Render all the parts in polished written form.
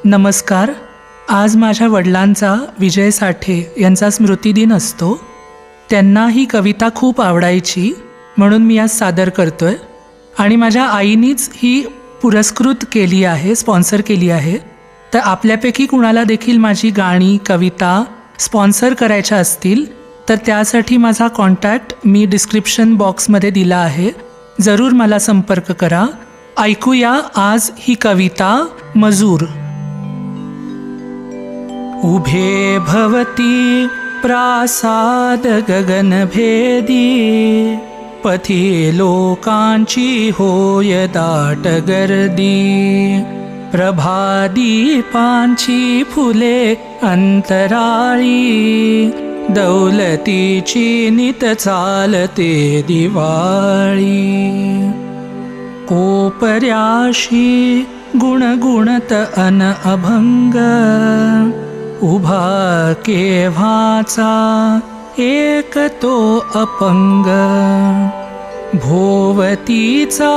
नमस्कार. आज माझ्या वडिलांचा विजय साठे यांचा स्मृतिदिन असतो. त्यांना ही कविता खूप आवडायची म्हणून मी आज सादर करतोय. आणि माझ्या आईनीच ही पुरस्कृत केली आहे, स्पॉन्सर केली आहे. तर आपल्यापैकी कुणाला देखील माझी गाणी कविता स्पॉन्सर करायच्या असतील तर त्यासाठी माझा कॉन्टॅक्ट मी डिस्क्रिप्शन बॉक्समध्ये दिला आहे. जरूर मला संपर्क करा. ऐकूया आज ही कविता मजूर. उभे भवती प्रासाद गगनभेदी, पथी लोकांची होय दाट गर्दी. प्रभादीपांची फुले अंतराळी, दौलतीची नित चालते दिवाळी. कोपर्याशी गुणगुणत अन अभंग, उभा केव्हाचा एक तो अपंग. भोवतीचा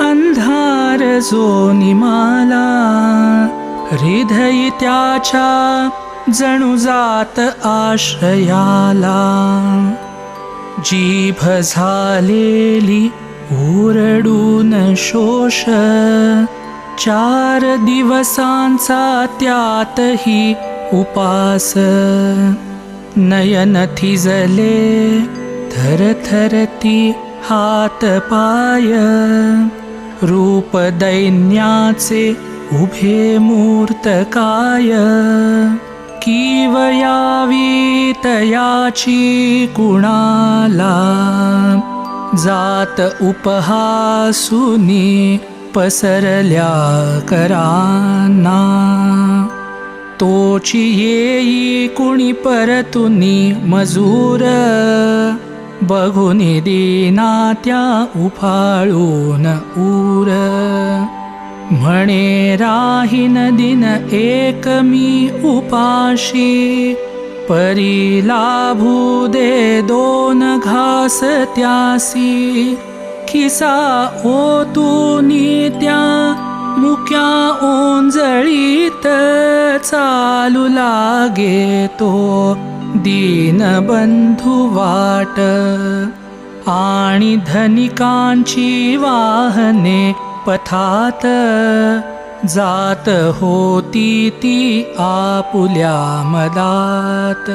अंधार जो निमाला, हृदय त्याच्या जणू जात आश्रयाला. जीभ झालेली ओरडून शोष, 4 दिवसांचा त्यातही उपास. नयन थिजले थरथरती हात पाय, रूप दैन्याचे उभे मूर्त काय. किवयावी तयाची कुणाला, जात उपहासुनी पसरल्या करांना. तोची येई कुणी परतुनी मजूर, बघुनी दीना त्या उफाळून ऊर. म्हणे राहीन दिन एक मी उपाशी, परी लाभू दे 2 घास त्यासी. खिसा ओतूनी त्या मुक्या ओंजळीत, चालू लागे तो दीनबंधू वाट. आणि धनिकांची वाहने पथात, जात होती ती आपुल्या मदात.